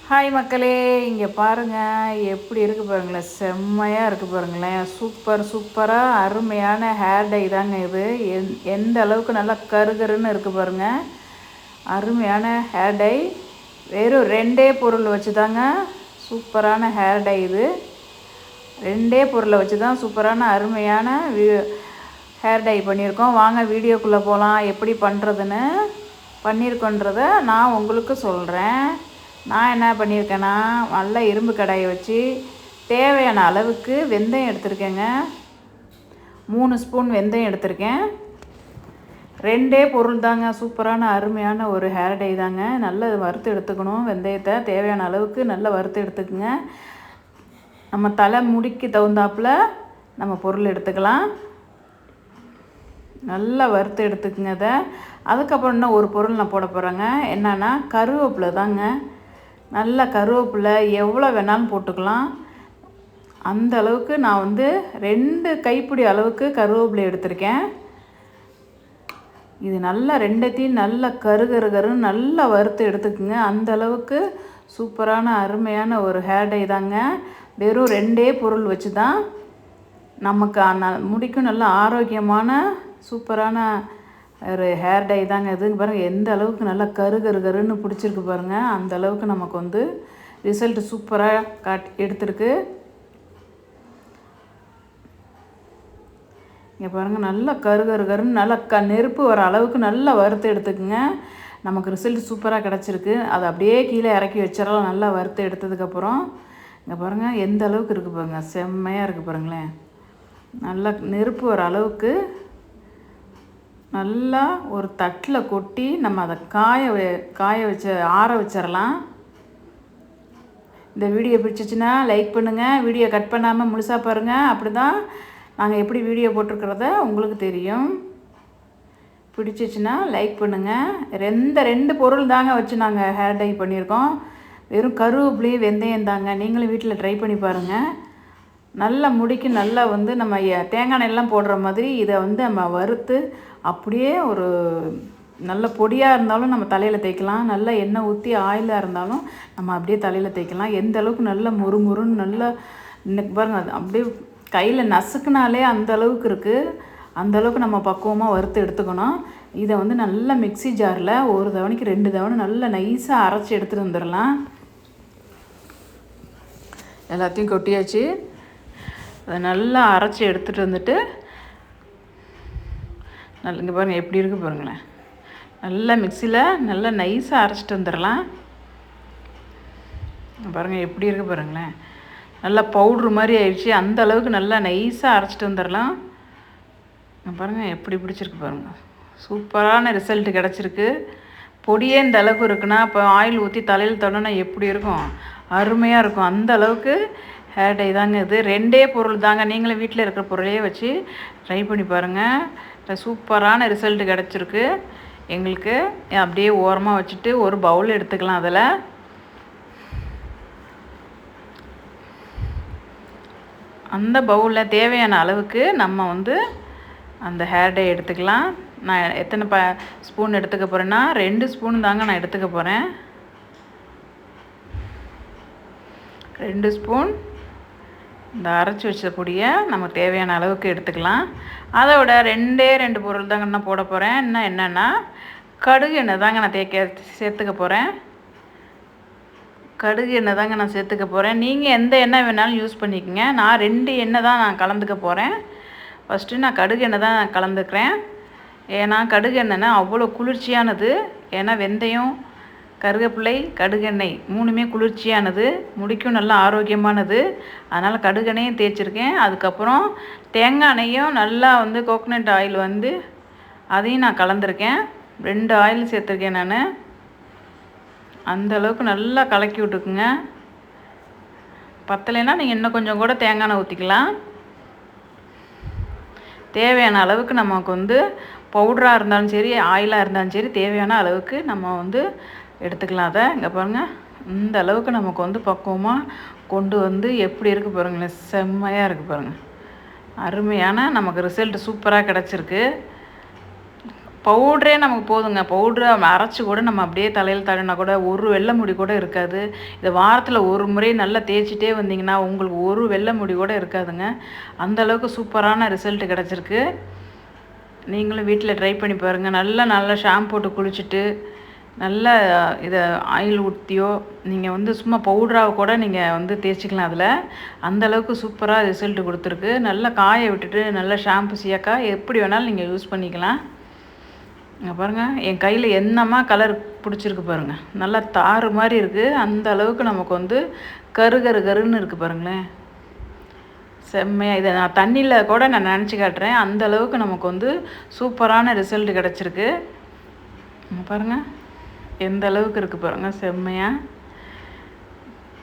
Hi மக்களே, இங்கே பாருங்கள் எப்படி இருக்குது பாருங்களேன். செம்மையாக இருக்குது பாருங்களேன். சூப்பராக அருமையான ஹேர் டை தாங்க இது. எந்த அளவுக்கு நல்லா கருகருன்னு இருக்குது பாருங்கள். அருமையான ஹேர் டை. வெறும் 2 பொருள் வச்சு தாங்க சூப்பரான ஹேர் டை இது. 2 பொருளை வச்சு தான் சூப்பரான அருமையான ஹேர் டை பண்ணியிருக்கோம். வாங்க வீடியோக்குள்ளே போகலாம். எப்படி பண்ணுறதுன்னு பண்ணியிருக்கோன்றதை நான் உங்களுக்கு சொல்கிறேன். நான் என்ன பண்ணியிருக்கேன்னா, நல்லா இரும்பு கடாயை வச்சு தேவையான அளவுக்கு வெந்தயம் எடுத்திருக்கேங்க. 3 ஸ்பூன் வெந்தயம் எடுத்திருக்கேன். 2 பொருள் தாங்க. சூப்பரான அருமையான ஒரு ஹேர் டை தாங்க. நல்லா வறுத்து எடுத்துக்கணும். வெந்தயத்தை தேவையான அளவுக்கு நல்லா வறுத்து எடுத்துக்கோங்க. நம்ம தலை முடிக்கு தகுந்தாப்பில் நம்ம பொருள் எடுத்துக்கலாம். நல்லா வறுத்து எடுத்துக்குங்க அதை. அதுக்கப்புறம் இன்னும் ஒரு பொருள் நான் போட போகிறேங்க. என்னென்னா கருவேப்பிலை தாங்க. நல்ல கருவேப்பிலை எவ்வளோ வேணாலும் போட்டுக்கலாம். அந்த அளவுக்கு நான் 2 கைப்பிடி அளவுக்கு கருவேப்பிலை எடுத்திருக்கேன். இது நல்லா 2த்தையும் நல்லா கருன்னு நல்லா வறுத்து எடுத்துக்குங்க. அந்த அளவுக்கு சூப்பரான அருமையான ஒரு ஹேர் டை தாங்க. வெறும் 2 பொருள் வச்சு தான் நமக்கு முடிக்கும் நல்ல ஆரோக்கியமான சூப்பரான ஒரு ஹேர் டை தாங்க இது. பாருங்கள் எந்த அளவுக்கு நல்லா கருன்னு பிடிச்சிருக்கு பாருங்கள். அந்த அளவுக்கு நமக்கு ரிசல்ட் சூப்பராக எடுத்துருக்கு. இங்கே பாருங்கள் நல்லா கருன்னு நல்லா நெருப்பு வர அளவுக்கு நல்லா வறுத்து எடுத்துக்குங்க. நமக்கு ரிசல்ட் சூப்பராக கிடச்சிருக்கு. அதை அப்படியே கீழே இறக்கி வச்சிடலாம். நல்லா வறுத்து எடுத்ததுக்கப்புறம் இங்கே பாருங்கள் எந்த அளவுக்கு இருக்குது பாருங்கள். செம்மையாக இருக்குது பாருங்களேன். நல்லா நெருப்பு வர அளவுக்கு நல்லா ஒரு தட்டில் கொட்டி நம்ம அதை காய வச்சு ஆற வச்சிடலாம். இந்த வீடியோ பிடிச்சிச்சின்னா லைக் பண்ணுங்கள். வீடியோ கட் பண்ணாமல் முழுசாக பாருங்கள். அப்படி தான் நாங்கள் எப்படி வீடியோ போட்டிருக்கிறத உங்களுக்கு தெரியும். பிடிச்சிச்சின்னா லைக் பண்ணுங்கள். 2 பொருள் தாங்க வச்சு நாங்கள் ஹேர் டை பண்ணியிருக்கோம். வெறும் கருவேப்பிலையும் வெந்தயம் தாங்க. நீங்களும் வீட்டில் ட்ரை பண்ணி பாருங்கள். நல்லா முடிக்கு நல்லா நம்ம தேங்காய் எண்ணெயெல்லாம் போடுற மாதிரி இதை நம்ம வறுத்து அப்படியே ஒரு நல்ல பொடியாக இருந்தாலும் நம்ம தலையில் தேய்க்கலாம். நல்லா எண்ணெய் ஊற்றி ஆயிலாக இருந்தாலும் நம்ம அப்படியே தலையில் தேய்க்கலாம். எந்த அளவுக்கு நல்லா முறுமுறுன்னு நல்லா இன்னைக்கு பாருங்கள். அது அப்படியே கையில் நசுக்குனாலே அந்த அளவுக்கு இருக்குது. அந்த அளவுக்கு நம்ம பக்குவமாக வறுத்து எடுத்துக்கணும். இதை நல்லா மிக்ஸி ஜாரில் 1 தவணைக்கு 2 தவணை நல்லா நைஸாக அரைச்சி எடுத்துகிட்டு வந்துடலாம். எல்லாத்தையும் கொட்டியாச்சு. அதை நல்லா அரைச்சி எடுத்துகிட்டு வந்துட்டு நல்லா இங்கே பாருங்கள் எப்படி இருக்குது பாருங்களேன். நல்லா மிக்சியில் நல்லா நைஸாக அரைச்சிட்டு வந்துடலாம். பாருங்கள் எப்படி இருக்குது பாருங்களேன். நல்லா பவுட்ரு மாதிரி ஆயிடுச்சு. அந்த அளவுக்கு நல்லா நைஸாக அரைச்சிட்டு வந்துடலாம். பாருங்கள் எப்படி பிடிச்சிருக்கு பாருங்கள். சூப்பரான ரிசல்ட் கிடச்சிருக்கு. பொடியே இந்த அளவுக்கு இருக்குன்னா இப்போ ஆயில் ஊற்றி தலையில் தொடனா எப்படி இருக்கும், அருமையாக இருக்கும். அந்த அளவுக்கு ஹேர் டை தாங்க இது. 2 பொருள் தாங்க. நீங்களும் வீட்டில் இருக்கிற பொருளையே வச்சு ட்ரை பண்ணி பாருங்கள். சூப்பரான ரிசல்ட் கிடச்சிருக்கு எங்களுக்கு. அப்படியே ஓரமாக வச்சுட்டு ஒரு பவுல் எடுத்துக்கலாம். அதில் அந்த பவுலில் தேவையான அளவுக்கு நம்ம அந்த ஹேர் டை எடுத்துக்கலாம். நான் எத்தனை ஸ்பூன் எடுத்துக்க போகிறேன்னா 2 ஸ்பூன் தாங்க நான் எடுத்துக்க போகிறேன். 2 ஸ்பூன் இந்த அரைச்சி வச்ச பொடியை நம்ம தேவையான அளவுக்கு எடுத்துக்கலாம். அதை விட 2 பொருள் தாங்க நான் போட போகிறேன். இன்னும் என்னென்னா கடுகு எண்ணெய் தாங்க நான் சேர்த்துக்க போகிறேன். கடுகு எண்ணெய் தாங்க நான் சேர்த்துக்க போகிறேன். நீங்கள் எந்த எண்ணெய் வேணாலும் யூஸ் பண்ணிக்கோங்க. நான் 2 எண்ணெய் தான் நான் கலந்துக்க போகிறேன். ஃபஸ்ட்டு நான் கடுகு எண்ணெய் தான் நான் கலந்துக்கிறேன். ஏன்னா கடுகு எண்ணெய்னா அவ்வளோ குளிர்ச்சியானது. ஏன்னா வெந்தயம், கருவேப்பிலை, கடுகெண்ணெய் 3மே குளிர்ச்சியானது, முடிக்கும் நல்லா ஆரோக்கியமானது. அதனால் கடுகெண்ணையும் தேய்ச்சிருக்கேன். அதுக்கப்புறம் தேங்காய் எண்ணெயும் நல்லா கோகோனட் ஆயில் அதையும் நான் கலந்துருக்கேன். 2 ஆயில் சேர்த்துருக்கேன் நான். அந்தளவுக்கு நல்லா கலக்கி விட்டுக்குங்க. பத்தலைன்னா நீங்கள் இன்னும் கொஞ்சம் கூட தேங்காய் எண்ணெய் ஊற்றிக்கலாம். தேவையான அளவுக்கு நமக்கு பவுடராக இருந்தாலும் சரி, ஆயிலாக இருந்தாலும் சரி, தேவையான அளவுக்கு நம்ம எடுத்துக்கலாம். அதை இங்கே பாருங்கள். இந்த அளவுக்கு நமக்கு பக்குவமாக கொண்டு எப்படி இருக்குது பாருங்களேன். செம்மையாக இருக்குது பாருங்கள். அருமையான நமக்கு ரிசல்ட் சூப்பராக கிடச்சிருக்கு. பவுட்ரே நமக்கு போதுங்க. பவுட்ரு அரைச்சி கூட நம்ம அப்படியே தலையில் தடவினா கூட ஒரு வெள்ளை முடி கூட இருக்காது. இதை வாரத்தில் ஒரு முறை நல்லா தேய்ச்சிட்டே வந்தீங்கன்னா உங்களுக்கு ஒரு வெள்ளை முடி கூட இருக்காதுங்க. அந்தளவுக்கு சூப்பரான ரிசல்ட் கிடச்சிருக்கு. நீங்களும் வீட்டில் ட்ரை பண்ணி பாருங்கள். நல்லா ஷாம்பு போட்டு குளிச்சுட்டு நல்லா இதை ஆயில் ஊற்றியோ நீங்கள் சும்மா பவுட்ராக கூட நீங்கள் தேய்ச்சிக்கலாம். அதில் அந்தளவுக்கு சூப்பராக ரிசல்ட் கொடுத்துருக்கு. நல்லா காய விட்டுட்டு நல்லா ஷாம்பு சீயக்கா எப்படி வேணாலும் நீங்கள் யூஸ் பண்ணிக்கலாம். இங்கே பாருங்கள், என் கையில் என்னமா கலர் பிடிச்சிருக்கு பாருங்கள். நல்லா தாறு மாதிரி இருக்குது. அந்த அளவுக்கு நமக்கு கருன்னு இருக்குது பாருங்களேன். செம்மையாக இதை நான் தண்ணியில் கூட நான் நினச்சி காட்டுறேன். அந்த அளவுக்கு நமக்கு சூப்பரான ரிசல்ட் கிடச்சிருக்கு. பாருங்கள் எந்த அளவுக்கு இருக்குது பாருங்கள். செம்மையாக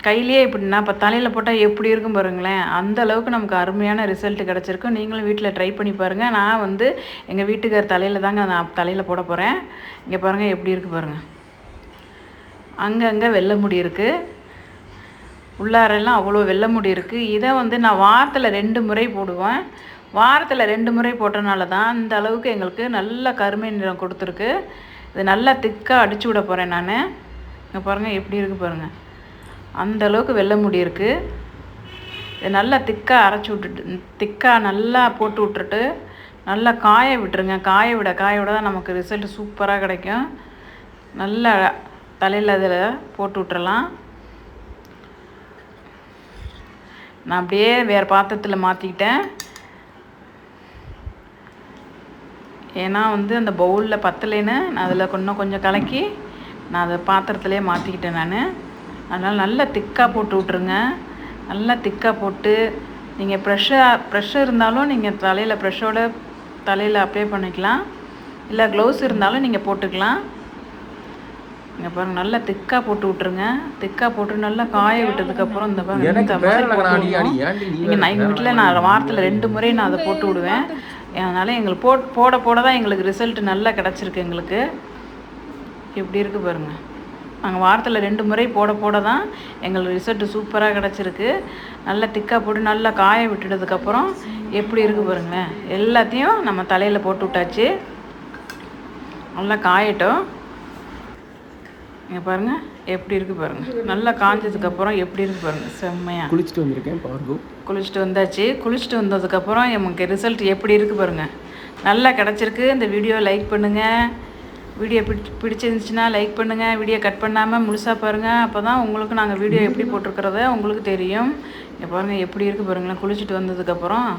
கையிலேயே இப்படின்னா இப்போ தலையில் போட்டால் எப்படி இருக்கும் பாருங்களேன். அந்த அளவுக்கு நமக்கு அருமையான ரிசல்ட் கிடச்சிருக்கு. நீங்களும் வீட்டில் ட்ரை பண்ணி பாருங்கள். நான் எங்கள் வீட்டுக்கார் தலையில் தாங்க நான் தலையில் போட போகிறேன். இங்கே பாருங்கள் எப்படி இருக்குது பாருங்கள். அங்கங்கே வெள்ளை முடி இருக்குது. உள்ளாரெல்லாம் அவ்வளோ வெள்ளை முடி இருக்குது. இதை நான் வாரத்தில் 2 முறை போடுவேன். வாரத்தில் 2 முறை போட்டனால தான் இந்த அளவுக்கு எங்களுக்கு நல்ல கருமை நிறம் கொடுத்துருக்கு. இது நல்லா திக்காக அடித்து விட போகிறேன் நான். இங்கே பாருங்கள் எப்படி இருக்குது பாருங்கள். அந்த அளவுக்கு வெள்ளை முடி இருக்குது. இதை நல்லா திக்காக அரைச்சி விட்டுட்டு திக்காக நல்லா போட்டு விட்டுட்டு நல்லா காய விட்டுருங்க. காய விட தான் நமக்கு ரிசல்ட் சூப்பராக கிடைக்கும். நல்லா தலையில் அதில் போட்டு விட்டுறலாம். நான் அப்படியே வேறு பாத்திரத்தில் மாற்றிக்கிட்டேன். ஏன்னா அந்த பவுலில் பத்தலைன்னு நான் அதில் கொஞ்சம் கலக்கி நான் அதை பாத்திரத்துலேயே மாற்றிக்கிட்டேன் நான். அதனால் நல்லா திக்காக போட்டு விட்ருங்க. நல்லா திக்காக போட்டு நீங்கள் ப்ரெஷ் இருந்தாலும் நீங்கள் ப்ரெஷ்ஷோட தலையில் அப்ளை பண்ணிக்கலாம். இல்லை க்ளவுஸ் இருந்தாலும் நீங்கள் போட்டுக்கலாம். இங்கே பாருங்கள் நல்லா திக்காக போட்டு விட்ருங்க. திக்காக போட்டு நல்லா காய விட்டதுக்கப்புறம் இந்த பாருங்கள் நீங்கள் எங்கள் வீட்டில் நான் வாரத்தில் 2 முறை நான் அதை போட்டு விடுவேன். அதனால் எங்களுக்கு போட தான் எங்களுக்கு ரிசல்ட் நல்லா கிடச்சிருக்கு. எங்களுக்கு எப்படி இருக்குது பாருங்கள். நாங்கள் வாரத்தில் 2 முறை போட தான் எங்களுக்கு ரிசல்ட் சூப்பராக கிடச்சிருக்கு. நல்லா திக்காக போட்டு நல்லா காய விட்டுட்டதுக்கப்புறம் எப்படி இருக்குது பாருங்களேன். எல்லாத்தையும் நம்ம தலையில் போட்டு விட்டாச்சு. நல்லா காயட்டும். இங்கே பாருங்கள் எப்படி இருக்குது பாருங்கள். நல்லா காஞ்சதுக்கப்புறம் எப்படி இருக்குது பாருங்கள். செம்மையாக குளிச்சுட்டு வந்திருக்கேன் பாருங்க. குளிச்சுட்டு வந்தாச்சு. குளிச்சுட்டு வந்ததுக்கப்புறம் நமக்கு ரிசல்ட் எப்படி இருக்குது பாருங்கள். நல்லா கிடச்சிருக்கு. இந்த வீடியோ லைக் பண்ணுங்கள். வீடியோ பிடிச்சிருந்துச்சுன்னா லைக் பண்ணுங்கள். வீடியோ கட் பண்ணாமல் முழுசாக பாருங்கள். அப்போ தான் உங்களுக்கு நாங்கள் வீடியோ எப்படி போட்டிருக்கிறத உங்களுக்கு தெரியும். இங்கே பாருங்கள் எப்படி இருக்குது பாருங்களேன். குளிச்சுட்டு வந்ததுக்கப்புறம்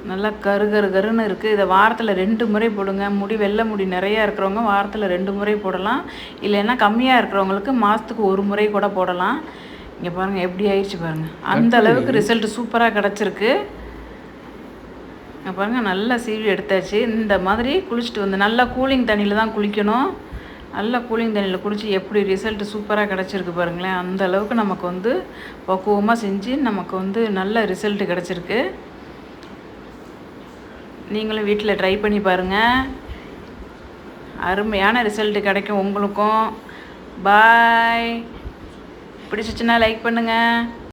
நல்லா கருன்னு இருக்குது. இதை வாரத்தில் 2 முறை போடுங்க. வெள்ளை முடி நிறையா இருக்கிறவங்க வாரத்தில் 2 முறை போடலாம். இல்லைன்னா கம்மியாக இருக்கிறவங்களுக்கு மாதத்துக்கு 1 முறை கூட போடலாம். இங்கே பாருங்கள் எப்படி ஆயிடுச்சு பாருங்கள். அந்த அளவுக்கு ரிசல்ட் சூப்பராக கிடச்சிருக்கு. பாருங்கள் நல்லா சீவி எடுத்தாச்சு. இந்த மாதிரி குளிச்சுட்டு நல்லா கூலிங் தண்ணியில் தான் குளிக்கணும். நல்லா கூலிங் தண்ணியில் குளித்து எப்படி ரிசல்ட் சூப்பராக கிடச்சிருக்கு பாருங்களேன். அந்த அளவுக்கு நமக்கு பக்குவமாக செஞ்சு நமக்கு நல்ல ரிசல்ட் கிடச்சிருக்கு. நீங்களும் வீட்டில் ட்ரை பண்ணி பாருங்கள். அருமையான ரிசல்ட் கிடைக்கும் உங்களுக்கும். பாய். பிடிச்சிச்சுன்னா லைக் பண்ணுங்கள்.